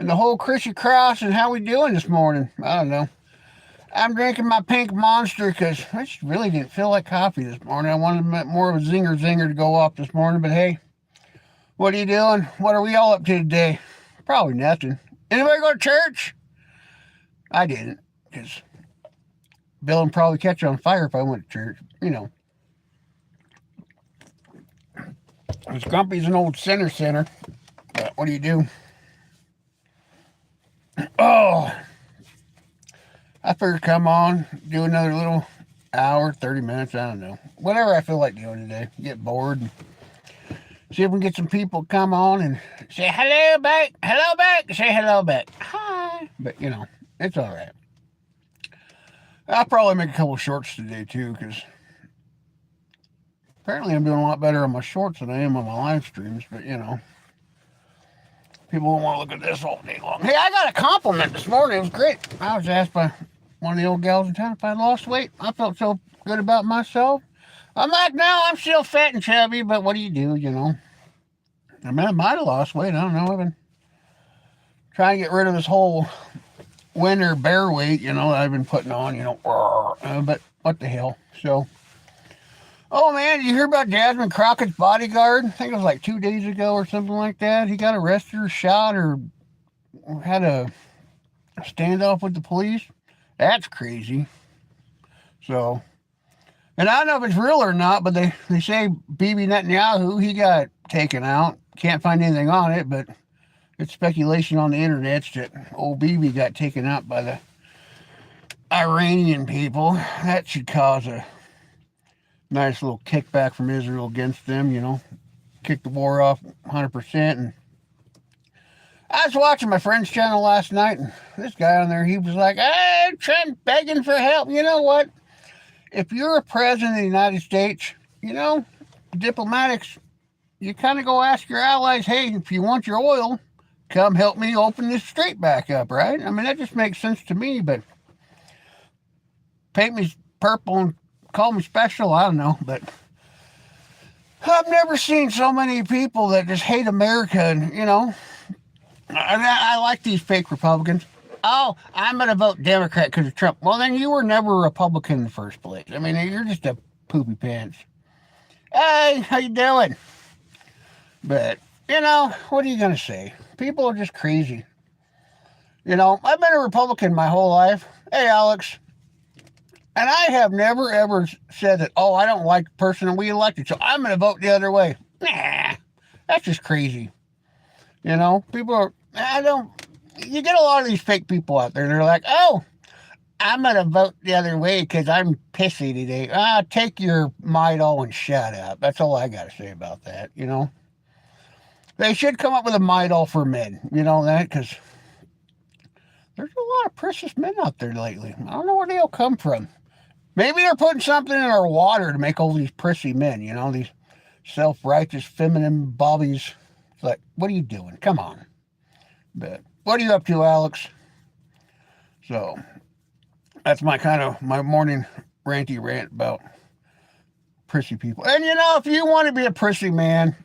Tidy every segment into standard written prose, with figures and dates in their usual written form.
and the whole Chrissy Cross and how we doing this morning. I don't know. I'm drinking my pink monster because I just really didn't feel like coffee this morning. I wanted more of a zinger to go off this morning, but hey, what are you doing? What are we all up to today? Probably nothing. Anybody go to church? I didn't, because Bill would probably catch on fire if I went to church. You know, this Grumpy's an old center, but what do you do? Oh, I figured come on, do another little hour, 30 minutes, I don't know. Whatever I feel like doing today. Get bored and see if we can get some people come on and say hello back, say hello back. Hi. But, you know, it's all right. I'll probably make a couple shorts today, too, because apparently I'm doing a lot better on my shorts than I am on my live streams, but, you know, people won't want to look at this all day long. Hey, I got a compliment this morning. It was great. I was asked by one of the old gals in town if I lost weight. I felt so good about myself. I'm like, no, I'm still fat and chubby, but what do, you know? I mean, I might have lost weight. I don't know. I've been trying to get rid of this whole winter bear weight, you know, that I've been putting on, you know. But what the hell? So, oh, man, did you hear about Jasmine Crockett's bodyguard? I think it was like 2 days ago or something like that. He got arrested or shot or had a standoff with the police. That's crazy. So, and I don't know if it's real or not, but they say Bibi Netanyahu, he got taken out. Can't find anything on it, but it's speculation on the internet that old Bibi got taken out by the Iranian people. That should cause a nice little kickback from Israel against them, you know. Kick the war off 100%. And I was watching my friend's channel last night, and this guy on there, he was like, hey, I'm begging for help. You know what? If you're a president of the United States, you know, diplomatics, you kind of go ask your allies, hey, if you want your oil, come help me open this strait back up, right? I mean, that just makes sense to me, but paint me purple and call me special, I don't know, but I've never seen so many people that just hate America, and, you know, I like these fake Republicans. Oh, I'm going to vote Democrat because of Trump. Well, then you were never a Republican in the first place. I mean, you're just a poopy pants. Hey, how you doing? But, you know, what are you going to say? People are just crazy. You know, I've been a Republican my whole life. Hey, Alex. And I have never, ever said that, oh, I don't like the person we elected, so I'm going to vote the other way. Nah, that's just crazy. You know, you get a lot of these fake people out there. They're like, oh, I'm going to vote the other way because I'm pissy today. Take your Midol and shut up. That's all I got to say about that, you know. They should come up with a Midol for men, you know that, because there's a lot of precious men out there lately. I don't know where they'll come from. Maybe they're putting something in our water to make all these prissy men, you know, these self-righteous, feminine bobbies. It's like, what are you doing? Come on. But what are you up to, Alex? So, that's my morning ranty rant about prissy people. And, you know, if you want to be a prissy man,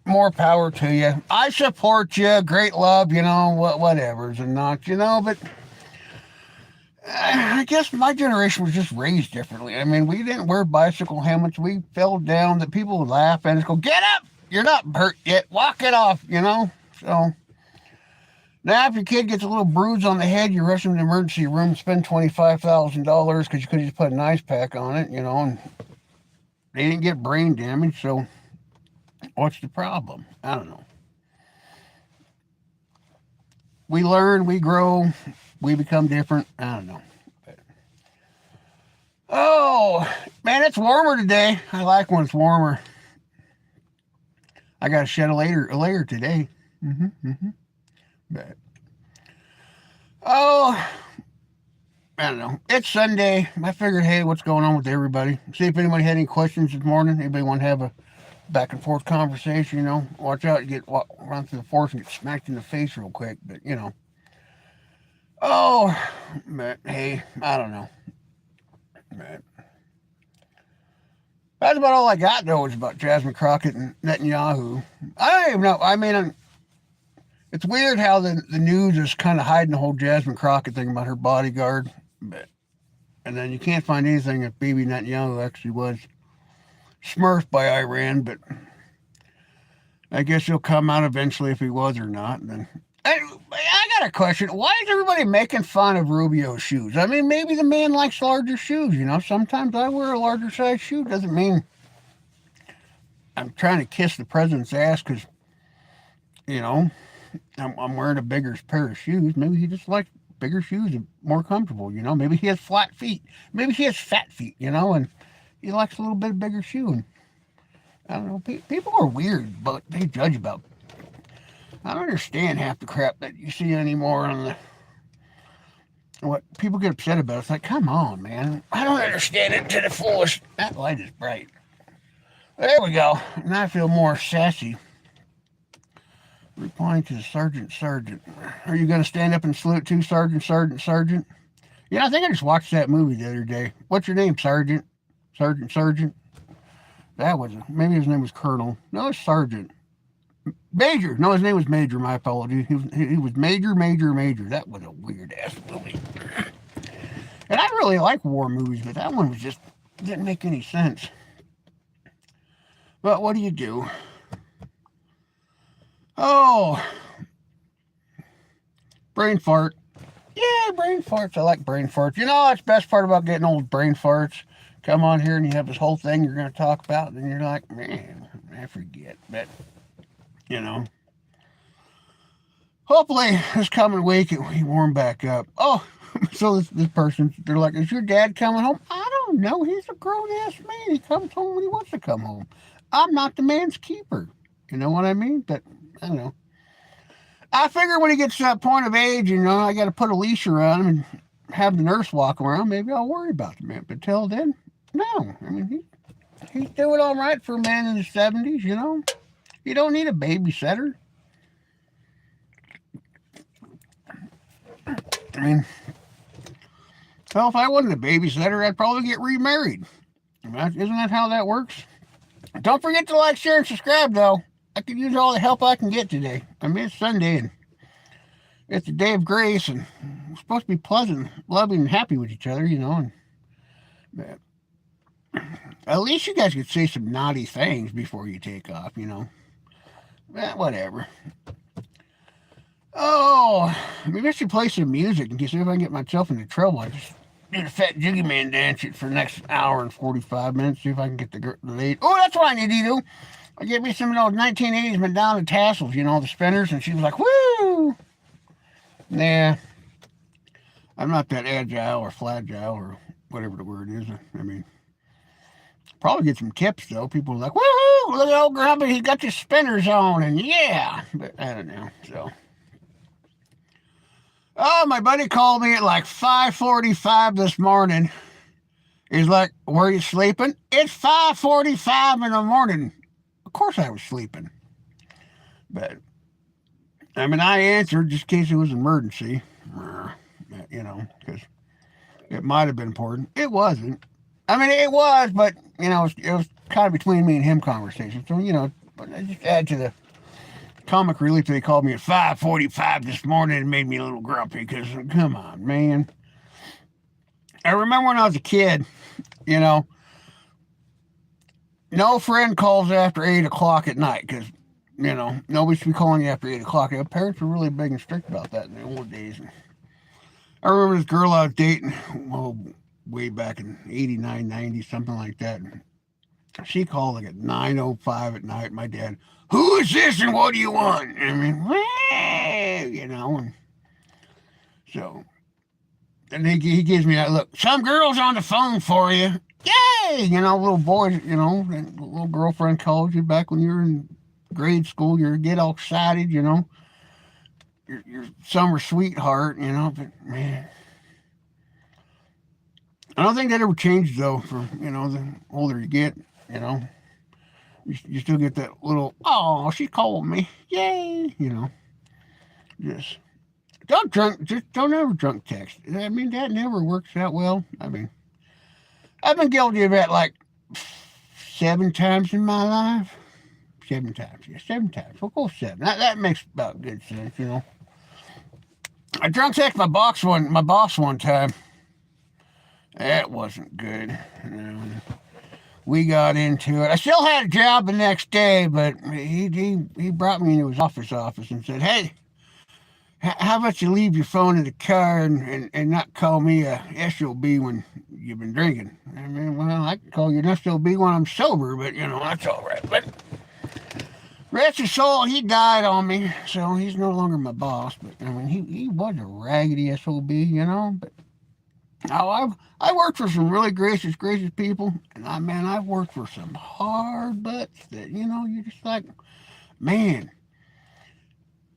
more power to you. I support you. Great love, you know, whatever's and not, you know, but I guess my generation was just raised differently. I mean, we didn't wear bicycle helmets. We fell down. That people would laugh and just go, get up! You're not hurt yet. Walk it off, you know? So, now if your kid gets a little bruise on the head, you rush them to the emergency room, spend $25,000 because you could have just put an ice pack on it, you know, and they didn't get brain damage, so what's the problem? I don't know. We learn, we grow, we become different. I don't know. But, oh, man, it's warmer today. I like when it's warmer. I got to shed a layer today. But, oh, I don't know. It's Sunday. I figured, hey, what's going on with everybody? See if anybody had any questions this morning. Anybody want to have a back and forth conversation, you know? Watch out, you run through the forest and get smacked in the face real quick, but, you know. Oh, but, hey, I don't know. But that's about all I got, though, is about Jasmine Crockett and Netanyahu. I don't even know. I mean, It's weird how the news is kind of hiding the whole Jasmine Crockett thing about her bodyguard, but and then you can't find anything if Bibi Netanyahu actually was smurfed by Iran, but I guess he'll come out eventually if he was or not. And then I got a question. Why is everybody making fun of Rubio's shoes? I mean, maybe the man likes larger shoes. You know, sometimes I wear a larger size shoe. Doesn't mean I'm trying to kiss the president's ass because, you know, I'm wearing a bigger pair of shoes. Maybe he just likes bigger shoes and more comfortable, you know. Maybe he has flat feet. Maybe he has fat feet, you know, and he likes a little bit bigger shoe. And I don't know. People are weird, but they judge about. I don't understand half the crap that you see anymore on the. What people get upset about. It's like, come on, man. I don't understand it to the fullest. That light is bright. There we go. Now I feel more sassy. Replying to the sergeant. Are you going to stand up and salute too, sergeant? Yeah, I think I just watched that movie the other day. What's your name, sergeant? Sergeant. That was maybe his name was Colonel. No, it's Sergeant. Major. No, his name was Major. My apologies. He was Major. That was a weird ass movie. And I really like war movies, but that one was just didn't make any sense. But what do you do? Oh, brain fart. Yeah, brain farts. I like brain farts. You know, that's the best part about getting old, brain farts. Come on here and you have this whole thing you're going to talk about, and then you're like, man, I forget. But, you know, hopefully this coming week it will warm back up. Oh, so this person, they're like, is your dad coming home? I don't know. He's a grown-ass man. He comes home when he wants to come home. I'm not the man's keeper. You know what I mean? But I don't know. I figure when he gets to that point of age, you know, I got to put a leash around him and have the nurse walk around. Maybe I'll worry about the man. But till then, no. I mean, he's doing all right for a man in his 70s, you know. You don't need a babysitter. I mean, well, if I wasn't a babysitter, I'd probably get remarried. Isn't that how that works? Don't forget to like, share, and subscribe, though. I could use all the help I can get today. I mean, it's Sunday, and it's the day of grace, and we're supposed to be pleasant, loving, and happy with each other, you know. And at least you guys could say some naughty things before you take off, you know. Whatever. Oh, maybe I should play some music in case if I can get myself into trouble. I just do the Fat Jiggy Man dance it for the next hour and 45 minutes, see if I can get the lady. Oh, that's what I need to do. I get me some of those 1980s Madonna tassels, you know, the spinners, and she was like, woo! Nah, I'm not that agile or fragile or whatever the word is. I mean, probably get some tips, though. People are like, woo! Look at old Grumpy, he's got the spinners on, and yeah. But I don't know, so. Oh, my buddy called me at like 5:45 this morning. He's like, were you sleeping? It's 5:45 in the morning. Of course I was sleeping. But, I mean, I answered just in case it was an emergency. You know, because it might have been important. It wasn't. I mean, it was, but, you know, it was kind of between me and him conversation. So, you know, but I just add to the comic relief that he called me at 5:45 this morning and made me a little grumpy because, come on, man. I remember when I was a kid, you know, no friend calls after 8 o'clock at night because, you know, nobody should be calling you after 8 o'clock. You know, parents were really big and strict about that in the old days. I remember this girl I was dating, well, way back in 89, 90, something like that. She called like at 9:05 at night. My dad, who is this and what do you want? I mean, you know, and so, and he gives me that look. Some girl's on the phone for you. Yay! You know, little boys, you know, little girlfriend called you back when you were in grade school. You get all excited, you know. Your summer sweetheart, you know, but man. I don't think that ever changed, though, for, you know, the older you get, you know. You still get that little, oh, she called me. Yay! You know. Just don't ever drunk text. I mean, that never works out well. I mean, I've been guilty of that like 7 times in my life. 7 times. Yeah, 7 times. We'll go 7. That makes about good sense, you know. I drunk text my boss one time. That wasn't good. You know, we got into it. I still had a job the next day, but he brought me into his office and said, "Hey, how about you leave your phone in the car and not call me a SOB when you've been drinking?" I mean, well, I can call you an SOB when I'm sober, but, you know, that's all right. But rest his soul, he died on me, so he's no longer my boss. But, I mean, he was a raggedy SOB, you know. But I worked for some really gracious people, and I've worked for some hard butts that, you know, you're just like, man,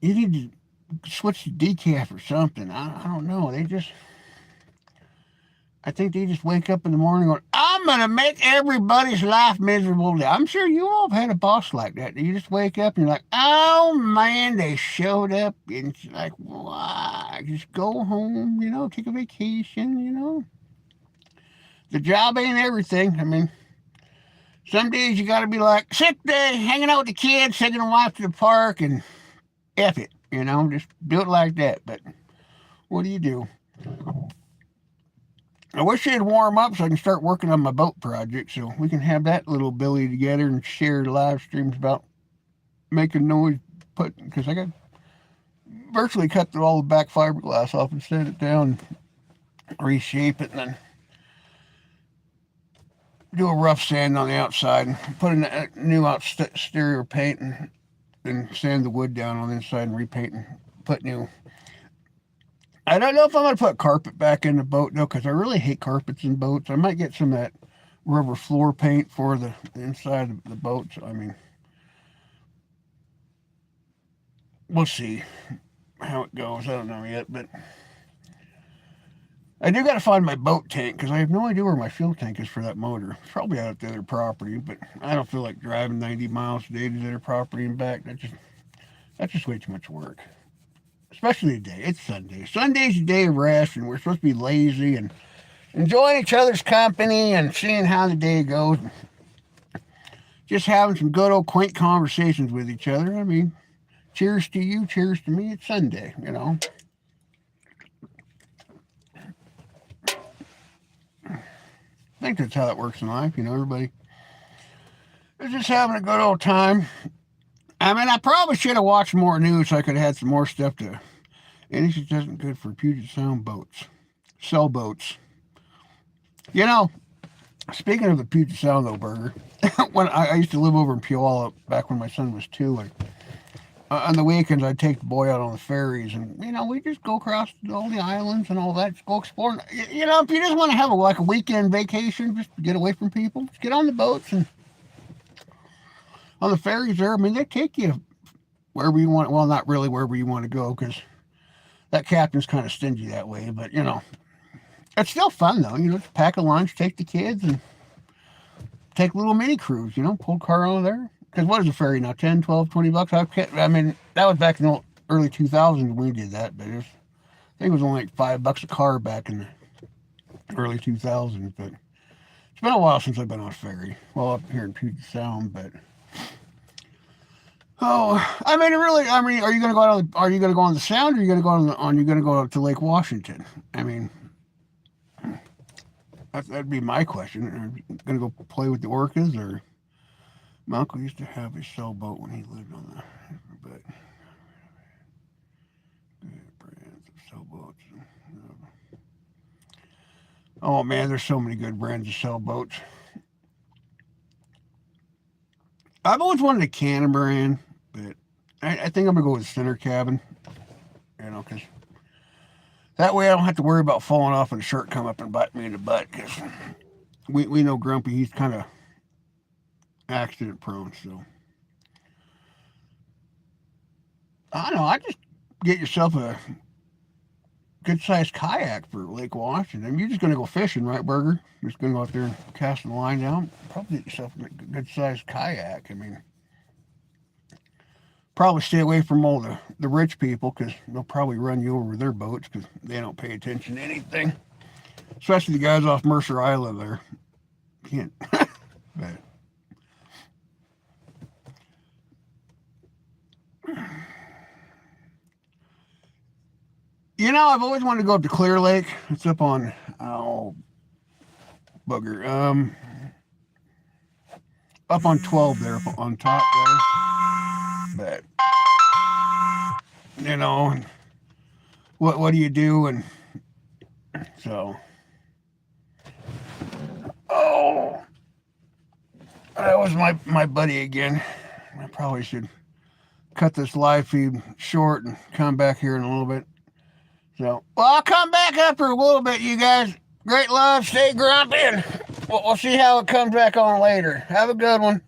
you need to switch to decaf or something. I don't know. I think they just wake up in the morning going, I'm going to make everybody's life miserable. I'm sure you all have had a boss like that. You just wake up and you're like, oh man, they showed up. And it's like, why? Just go home, you know, take a vacation, you know. The job ain't everything. I mean, some days you got to be like, sick day, hanging out with the kids, taking the wife to the park, and F it, you know, just do it like that. But what do you do? I wish it'd warm up so I can start working on my boat project so we can have that little Billy together and share live streams about making noise. Because I got virtually cut through all the back fiberglass off and set it down, reshape it, and then do a rough sand on the outside and put in a new exterior paint and sand the wood down on the inside and repaint and put new. I don't know if I'm going to put carpet back in the boat, though, because I really hate carpets in boats. I might get some of that rubber floor paint for the inside of the boat. So, I mean, we'll see how it goes. I don't know yet, but I do got to find my boat tank because I have no idea where my fuel tank is for that motor. It's probably out at the other property, but I don't feel like driving 90 miles a day to the other property and back. That's just way too much work. Especially today. It's Sunday. Sunday's a day of rest, and we're supposed to be lazy and enjoying each other's company and seeing how the day goes. Just having some good old quaint conversations with each other. I mean, cheers to you, cheers to me. It's Sunday, you know. I think that's how it works in life, you know, everybody is just having a good old time. I mean, I probably should have watched more news so I could have had some more stuff to. And it just isn't good for Puget Sound boats. Sailboats. You know, speaking of the Puget Sound, though, Burger, when I used to live over in Puyallup back when my son was 2, and on the weekends I'd take the boy out on the ferries, and, you know, we just go across all the islands and all that, just go exploring. You know, if you just want to have a weekend vacation, just to get away from people, just get on the boats and on the ferries there. I mean, they take you wherever you want. Well, not really wherever you want to go, because that captain's kind of stingy that way. But, you know, it's still fun, though. You know, just pack a lunch, take the kids, and take a little mini cruise, you know, pull a car over there. Because what is a ferry now, 10, 12, 20 bucks? I mean, that was back in the early 2000s when we did that. But I think it was only like $5 a car back in the early 2000s. But it's been a while since I've been on a ferry. Well, up here in Puget Sound, but... Oh, I mean, really. I mean, are you going to go out? Are you going to go on the Sound, or are you going to go on? You're going to go out to Lake Washington? I mean, that'd be my question. Are you going to go play with the orcas, or my uncle used to have a sailboat when he lived on the but brands of sailboats. Oh man, there's so many good brands of sailboats. I've always wanted a catamaran, but I think I'm gonna go with center cabin. You know, because that way I don't have to worry about falling off and the shirt come up and bite me in the butt. Because we know Grumpy, he's kind of accident prone. So I don't know. I just get yourself a good sized kayak for Lake Washington. I mean, you're just gonna go fishing, right, Burger? You're just gonna go out there and cast the line down. Probably get yourself a good sized kayak. I mean, probably stay away from all the rich people, because they'll probably run you over with their boats because they don't pay attention to anything. Especially the guys off Mercer Island there. Can't. But You know, I've always wanted to go up to Clear Lake. It's up on, oh, bugger. Up on 12 there, on top there. But, you know, what do you do? And so, oh, that was my buddy again. I probably should cut this live feed short and come back here in a little bit. So, well, I'll come back after a little bit, you guys. Great love, stay grumpy, and we'll see how it comes back on later. Have a good one.